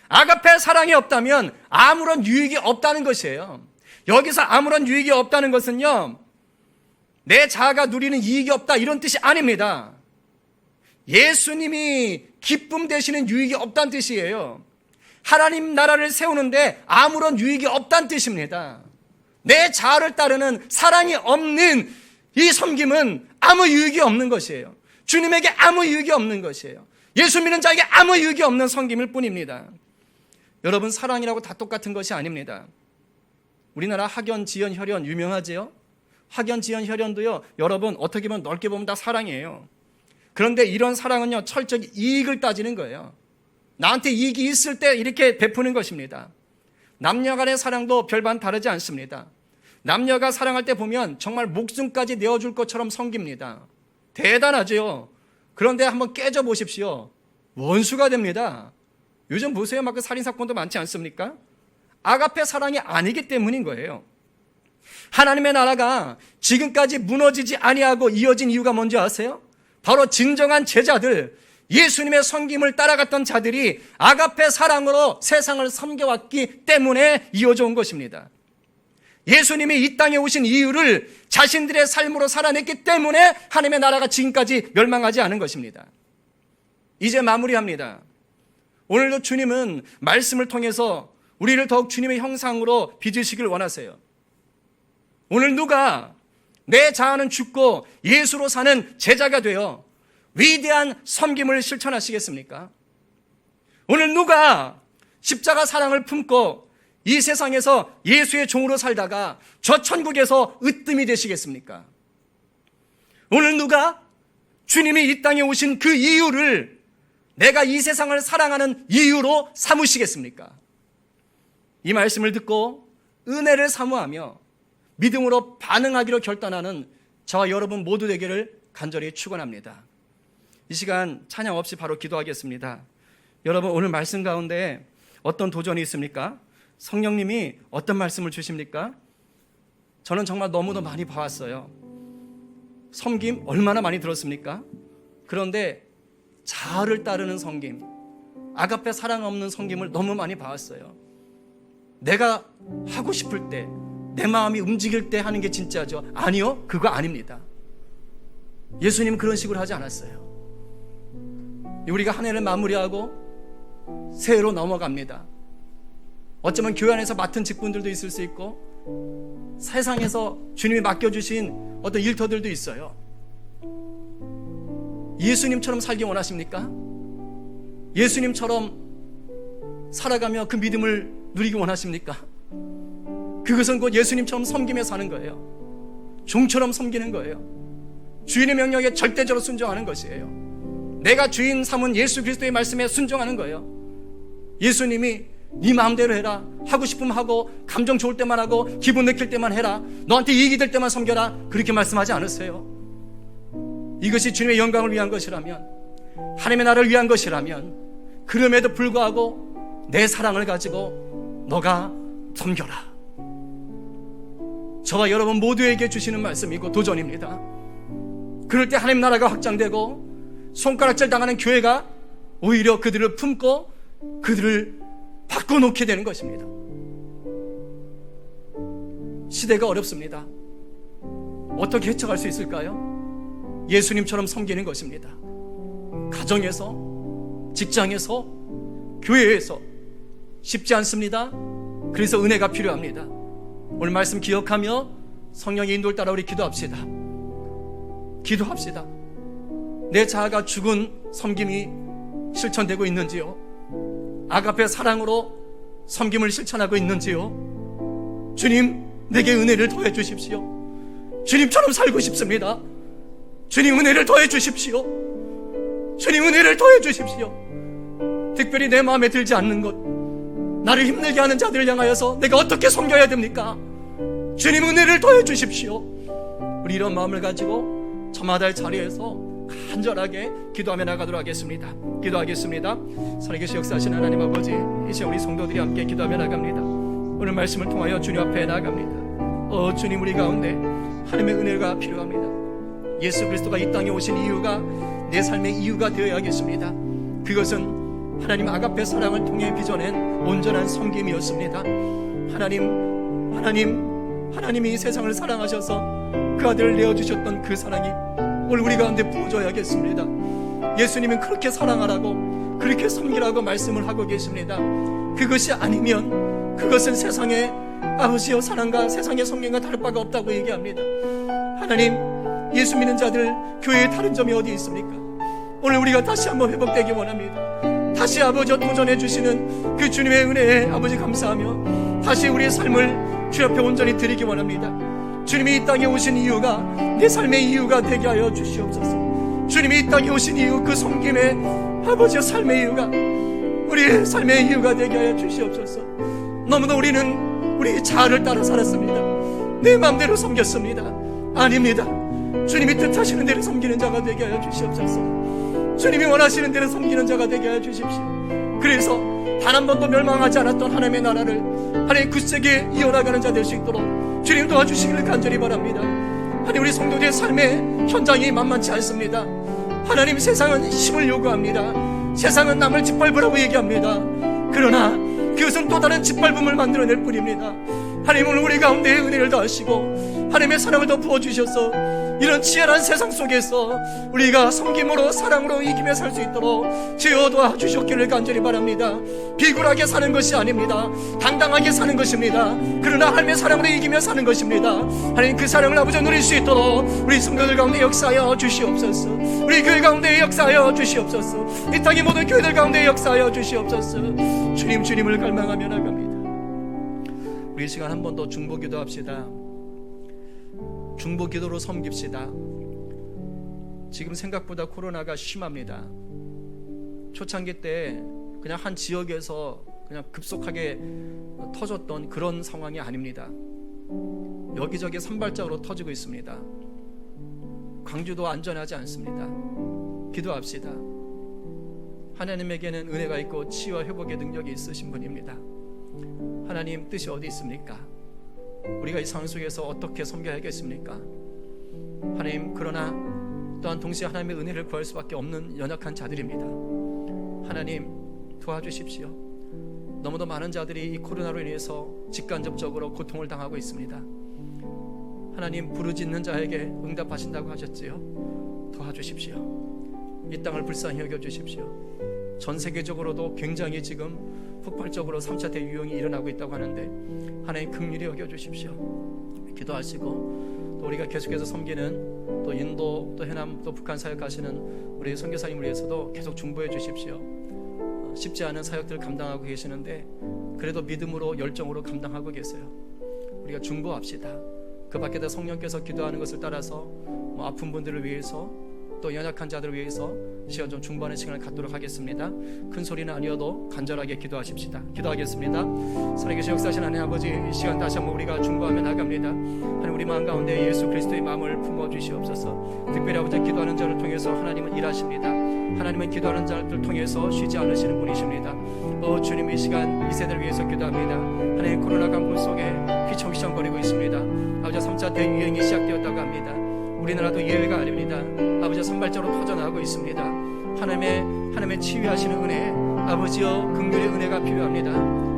아가페 사랑이 없다면 아무런 유익이 없다는 것이에요. 여기서 아무런 유익이 없다는 것은요, 내 자아가 누리는 이익이 없다 이런 뜻이 아닙니다. 예수님이 기쁨 되시는 유익이 없다는 뜻이에요. 하나님 나라를 세우는데 아무런 유익이 없다는 뜻입니다. 내 자아를 따르는 사랑이 없는 이 섬김은 아무 유익이 없는 것이에요. 주님에게 아무 유익이 없는 것이에요. 예수 믿는 자에게 아무 유익이 없는 섬김일 뿐입니다. 여러분, 사랑이라고 다 똑같은 것이 아닙니다. 우리나라 학연, 지연, 혈연 유명하지요? 학연, 지연, 혈연도요, 여러분 어떻게 보면 넓게 보면 다 사랑이에요. 그런데 이런 사랑은요, 철저히 이익을 따지는 거예요. 나한테 이익이 있을 때 이렇게 베푸는 것입니다. 남녀 간의 사랑도 별반 다르지 않습니다. 남녀가 사랑할 때 보면 정말 목숨까지 내어줄 것처럼 섬깁니다. 대단하죠. 그런데 한번 깨져 보십시오. 원수가 됩니다. 요즘 보세요. 막 그 살인사건도 많지 않습니까? 아가페 사랑이 아니기 때문인 거예요. 하나님의 나라가 지금까지 무너지지 아니하고 이어진 이유가 뭔지 아세요? 바로 진정한 제자들, 예수님의 섬김을 따라갔던 자들이 아가페 사랑으로 세상을 섬겨왔기 때문에 이어져 온 것입니다. 예수님이 이 땅에 오신 이유를 자신들의 삶으로 살아냈기 때문에 하나님의 나라가 지금까지 멸망하지 않은 것입니다. 이제 마무리합니다. 오늘도 주님은 말씀을 통해서 우리를 더욱 주님의 형상으로 빚으시길 원하세요. 오늘 누가 내 자아는 죽고 예수로 사는 제자가 되어 위대한 섬김을 실천하시겠습니까? 오늘 누가 십자가 사랑을 품고 이 세상에서 예수의 종으로 살다가 저 천국에서 으뜸이 되시겠습니까? 오늘 누가 주님이 이 땅에 오신 그 이유를 내가 이 세상을 사랑하는 이유로 삼으시겠습니까? 이 말씀을 듣고 은혜를 사모하며 믿음으로 반응하기로 결단하는 저와 여러분 모두 되기를 간절히 축원합니다. 이 시간 찬양 없이 바로 기도하겠습니다. 여러분, 오늘 말씀 가운데 어떤 도전이 있습니까? 성령님이 어떤 말씀을 주십니까? 저는 정말 너무도 많이 봐왔어요. 섬김 얼마나 많이 들었습니까? 그런데 자아를 따르는 섬김, 아가페 사랑 없는 섬김을 너무 많이 봐왔어요. 내가 하고 싶을 때, 내 마음이 움직일 때 하는 게 진짜죠? 아니요, 그거 아닙니다. 예수님 그런 식으로 하지 않았어요. 우리가 한 해를 마무리하고 새해로 넘어갑니다. 어쩌면 교회 안에서 맡은 직분들도 있을 수 있고 세상에서 주님이 맡겨주신 어떤 일터들도 있어요. 예수님처럼 살기 원하십니까? 예수님처럼 살아가며 그 믿음을 누리기 원하십니까? 그것은 곧 예수님처럼 섬기며 사는 거예요. 종처럼 섬기는 거예요. 주인의 명령에 절대적으로 순종하는 것이에요. 내가 주인 삼은 예수 그리스도의 말씀에 순종하는 거예요. 예수님이 네 마음대로 해라, 하고 싶으면 하고, 감정 좋을 때만 하고, 기분 느낄 때만 해라, 너한테 이익이 될 때만 섬겨라, 그렇게 말씀하지 않으세요. 이것이 주님의 영광을 위한 것이라면, 하나님의 나라를 위한 것이라면, 그럼에도 불구하고 내 사랑을 가지고 너가 섬겨라. 저와 여러분 모두에게 주시는 말씀이고 도전입니다. 그럴 때 하나님 나라가 확장되고 손가락질 당하는 교회가 오히려 그들을 품고 그들을 바꿔놓게 되는 것입니다. 시대가 어렵습니다. 어떻게 헤쳐갈 수 있을까요? 예수님처럼 섬기는 것입니다. 가정에서, 직장에서, 교회에서 쉽지 않습니다. 그래서 은혜가 필요합니다. 오늘 말씀 기억하며 성령의 인도를 따라 우리 기도합시다. 기도합시다. 내 자아가 죽은 섬김이 실천되고 있는지요? 아가페 사랑으로 섬김을 실천하고 있는지요? 주님, 내게 은혜를 더해 주십시오. 주님처럼 살고 싶습니다. 주님, 은혜를 더해 주십시오. 주님, 은혜를 더해 주십시오. 특별히 내 마음에 들지 않는 것, 나를 힘들게 하는 자들을 향하여서 내가 어떻게 섬겨야 됩니까? 주님, 은혜를 더해 주십시오. 우리 이런 마음을 가지고 저마다의 자리에서 간절하게 기도하며 나가도록 하겠습니다. 기도하겠습니다. 살아계신 역사하신 하나님 아버지, 이 시간 우리 성도들이 함께 기도하며 나갑니다. 오늘 말씀을 통하여 주님 앞에 나갑니다. 주님, 우리 가운데 하나님의 은혜가 필요합니다. 예수 그리스도가 이 땅에 오신 이유가 내 삶의 이유가 되어야겠습니다. 그것은 하나님 아가페 사랑을 통해 빚어낸 온전한 섬김이었습니다. 하나님이 이 세상을 사랑하셔서 그 아들을 내어주셨던 그 사랑이 오늘 우리 가운데 부어져야겠습니다. 예수님은 그렇게 사랑하라고, 그렇게 섬기라고 말씀을 하고 계십니다. 그것이 아니면 그것은 세상의 아버지의 사랑과 세상의 섬김과 다를 바가 없다고 얘기합니다. 하나님, 예수 믿는 자들 교회의 다른 점이 어디 있습니까? 오늘 우리가 다시 한번 회복되기 원합니다. 다시 아버지 도전해 주시는 그 주님의 은혜에 아버지 감사하며 다시 우리의 삶을 주 앞에 온전히 드리기 원합니다. 주님이 이 땅에 오신 이유가 내 삶의 이유가 되게 하여 주시옵소서. 주님이 이 땅에 오신 이유, 그 섬김의 아버지의 삶의 이유가 우리의 삶의 이유가 되게 하여 주시옵소서. 너무나 우리는 우리 자아를 따라 살았습니다. 내 마음대로 섬겼습니다. 아닙니다. 주님이 뜻하시는 대로 섬기는 자가 되게 하여 주시옵소서. 주님이 원하시는 대로 섬기는 자가 되게 하여 주십시오. 그래서 단 한 번도 멸망하지 않았던 하나님의 나라를 하나님 굳세게 이어나가는 자 될 수 있도록 주님 도와주시기를 간절히 바랍니다. 하나님, 우리 성도들의 삶의 현장이 만만치 않습니다. 하나님, 세상은 힘을 요구합니다. 세상은 남을 짓밟으라고 얘기합니다. 그러나 그것은 또 다른 짓밟음을 만들어낼 뿐입니다. 하나님, 오늘 우리 가운데 은혜를 더하시고 하나님의 사랑을 더 부어주셔서 이런 치열한 세상 속에서 우리가 섬김으로 사랑으로 이기며 살 수 있도록 주여 도와주셨기를 간절히 바랍니다. 비굴하게 사는 것이 아닙니다. 당당하게 사는 것입니다. 그러나 하나님의 사랑으로 이기며 사는 것입니다. 하나님, 그 사랑을 아버지 누릴 수 있도록 우리 성도들 가운데 역사하여 주시옵소서. 우리 교회 가운데 역사하여 주시옵소서. 이 땅의 모든 교회들 가운데 역사하여 주시옵소서. 주님을 갈망하며 나갑니다. 우리 이 시간 한 번 더 중보 기도합시다. 중보 기도로 섬깁시다. 지금 생각보다 코로나가 심합니다. 초창기 때 그냥 한 지역에서 그냥 급속하게 터졌던 그런 상황이 아닙니다. 여기저기 산발적으로 터지고 있습니다. 광주도 안전하지 않습니다. 기도합시다. 하나님에게는 은혜가 있고 치유와 회복의 능력이 있으신 분입니다. 하나님 뜻이 어디 있습니까? 우리가 이 상황 속에서 어떻게 섬겨야겠습니까? 하나님, 그러나 또한 동시에 하나님의 은혜를 구할 수밖에 없는 연약한 자들입니다. 하나님, 도와주십시오. 너무도 많은 자들이 이 코로나로 인해서 직간접적으로 고통을 당하고 있습니다. 하나님, 부르짖는 자에게 응답하신다고 하셨지요. 도와주십시오. 이 땅을 불쌍히 여겨주십시오. 전 세계적으로도 굉장히 지금 폭발적으로 3차 대유행이 일어나고 있다고 하는데 하나님, 긍휼히 여겨주십시오. 기도하시고 또 우리가 계속해서 섬기는 또 인도, 또 해남, 또 북한 사역하시는 우리 선교사님을 위해서도 계속 중보해 주십시오. 쉽지 않은 사역들을 감당하고 계시는데 그래도 믿음으로 열정으로 감당하고 계세요. 우리가 중보합시다. 그 밖에다 성령께서 기도하는 것을 따라서 아픈 분들을 위해서 또 연약한 자들을 위해서 시간 좀 중보하는 시간을 갖도록 하겠습니다. 큰 소리는 아니어도 간절하게 기도하십시다. 기도하겠습니다. 살아계신 역사하신 하나님 아버지, 이 시간 다시 한번 우리가 중보하며 나갑니다. 하나님, 우리 마음 가운데 예수 그리스도의 마음을 품어주시옵소서. 특별히 아버지, 기도하는 자를 통해서 하나님은 일하십니다. 하나님은 기도하는 자를 통해서 쉬지 않으시는 분이십니다. 주님, 이 시간 이 세대를 위해서 기도합니다. 하나님, 코로나 강풍 속에 휘청휘청거리고 있습니다. 아버지, 3차 대유행이 시작되었다고 합니다. 우리나라도 예외가 아닙니다. 아버지, 산발적으로 퍼져나가고 있습니다. 하나님의 치유하시는 은혜, 아버지여 긍휼의 은혜가 필요합니다.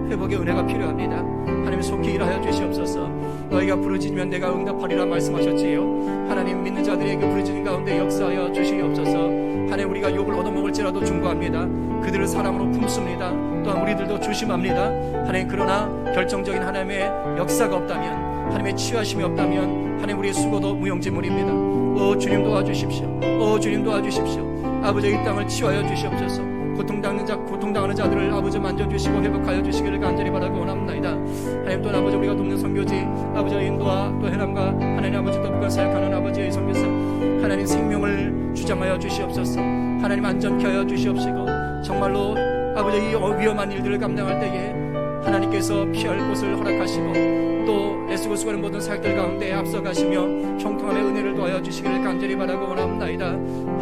회복의 은혜가 필요합니다. 하나님, 속히 일하여 주시옵소서. 너희가 부르짖으면 내가 응답하리라 말씀하셨지요. 하나님, 믿는 자들에게 부르짖는 가운데 역사하여 주시옵소서. 하나님, 우리가 욕을 얻어먹을지라도 중보합니다. 그들을 사랑으로 품습니다. 또한 우리들도 조심합니다. 하나님, 그러나 결정적인 하나님의 역사가 없다면, 하나님의 치유하심이 없다면 하나님, 우리의 수고도 무용지물입니다. 주님 도와주십시오. 주님 도와주십시오. 아버지, 이 땅을 치유하여 주시옵소서. 고통당하는 자들을 아버지 만져주시고 회복하여 주시기를 간절히 바라고 원합니다. 하나님, 또 아버지, 우리가 돕는 선교지 아버지의 인도와 또 해남과 하나님 아버지 또 북한 사역하는 아버지의 선교사, 하나님 생명을 주장하여 주시옵소서. 하나님, 안전케 하여 주시옵시고, 정말로 아버지 이 위험한 일들을 감당할 때에 하나님께서 피할 곳을 허락하시고 또 애쓰고 수고하는 모든 사역들 가운데 앞서가시며 형통함의 은혜를 도와여 주시기를 간절히 바라고 원합니다.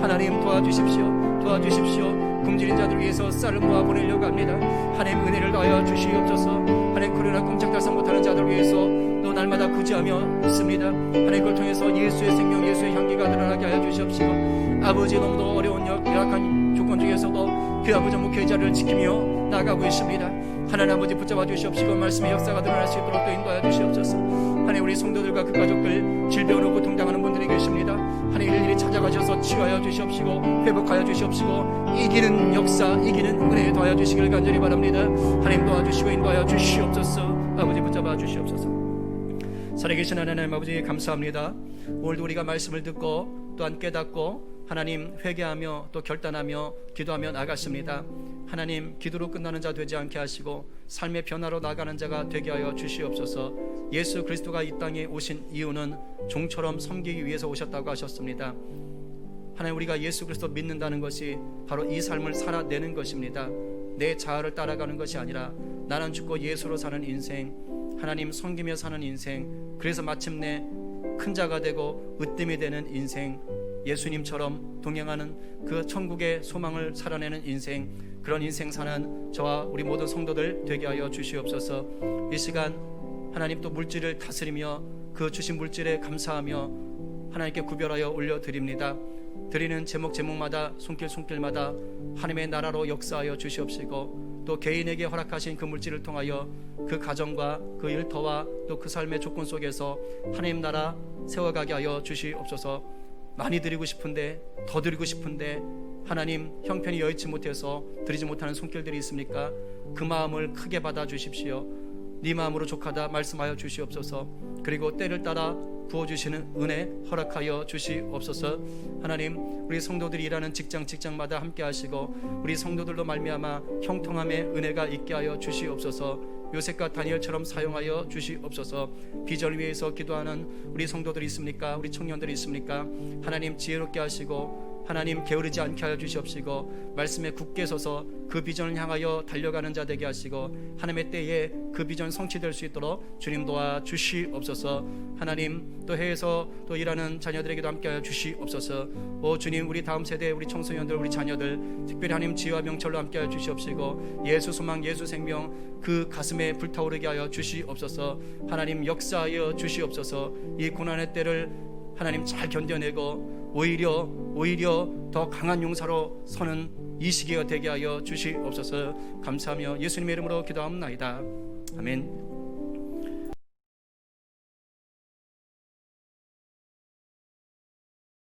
하나님, 도와주십시오. 굶주린 자들 위해서 쌀을 모아 보내려고 합니다. 하나님, 은혜를 도와여 주시옵소서. 하나님, 코로나 꼼짝달싹 못하는 자들 위해서 또 날마다 구제하며 있습니다. 하나님, 그걸 통해서 예수의 생명, 예수의 향기가 드러나게 하여 주시옵시고, 아버지, 너무도 어려운 열악한 조건 중에서도 그 아버지 목회자를 지키며 나가고 있습니다. 하나님 아버지, 붙잡아 주시옵시고 말씀의 역사가 드러날 수 있도록 또 인도하여 주시옵소서. 하나님, 우리 성도들과 그 가족들, 질병으로 고통당하는 분들이 계십니다. 하나님, 일일이 찾아가셔서 치유하여 주시옵시고 회복하여 주시옵시고 이기는 역사, 이기는 은혜 도와여 주시기를 간절히 바랍니다. 하나님, 도와주시고 인도하여 주시옵소서. 아버지, 붙잡아 주시옵소서. 살아계신 하나님 아버지, 감사합니다. 오늘도 우리가 말씀을 듣고 또한 깨닫고 하나님 회개하며 또 결단하며 기도하며 나갔습니다. 하나님, 기도로 끝나는 자 되지 않게 하시고 삶의 변화로 나가는 자가 되게 하여 주시옵소서. 예수 그리스도가 이 땅에 오신 이유는 종처럼 섬기기 위해서 오셨다고 하셨습니다. 하나님, 우리가 예수 그리스도 믿는다는 것이 바로 이 삶을 살아내는 것입니다. 내 자아를 따라가는 것이 아니라 나는 죽고 예수로 사는 인생, 하나님 섬기며 사는 인생, 그래서 마침내 큰 자가 되고 으뜸이 되는 인생, 예수님처럼 동행하는 그 천국의 소망을 살아내는 인생, 그런 인생 사는 저와 우리 모든 성도들 되게 하여 주시옵소서. 이 시간 하나님, 또 물질을 다스리며 그 주신 물질에 감사하며 하나님께 구별하여 올려드립니다. 드리는 제목마다 손길마다 하나님의 나라로 역사하여 주시옵시고, 또 개인에게 허락하신 그 물질을 통하여 그 가정과 그 일터와 또 그 삶의 조건 속에서 하나님 나라 세워가게 하여 주시옵소서. 많이 드리고 싶은데, 더 드리고 싶은데 하나님 형편이 여의치 못해서 드리지 못하는 손길들이 있습니까? 그 마음을 크게 받아 주십시오. 네 마음으로 족하다 말씀하여 주시옵소서. 그리고 때를 따라 부어주시는 은혜 허락하여 주시옵소서. 하나님, 우리 성도들이 일하는 직장마다 함께 하시고 우리 성도들로 말미암아 형통함의 은혜가 있게 하여 주시옵소서. 요셉과 다니엘처럼 사용하여 주시옵소서. 비전을 위해서 기도하는 우리 성도들이 있습니까? 우리 청년들이 있습니까? 하나님, 지혜롭게 하시고 하나님 게으르지 않게 하여 주시옵시고 말씀에 굳게 서서 그 비전을 향하여 달려가는 자 되게 하시고 하나님의 때에 그 비전 성취될 수 있도록 주님 도와 주시옵소서. 하나님, 또 해외에서 또 일하는 자녀들에게도 함께 하여 주시옵소서. 오 주님, 우리 다음 세대, 우리 청소년들, 우리 자녀들 특별히 하나님 지혜와 명철로 함께 하여 주시옵시고 예수 소망, 예수 생명 그 가슴에 불타오르게 하여 주시옵소서. 하나님, 역사하여 주시옵소서. 이 고난의 때를 하나님 잘 견뎌내고 오히려 더 강한 용사로 서는 이 시기가 되게 하여 주시옵소서. 감사하며 예수님의 이름으로 기도합니다. 아멘.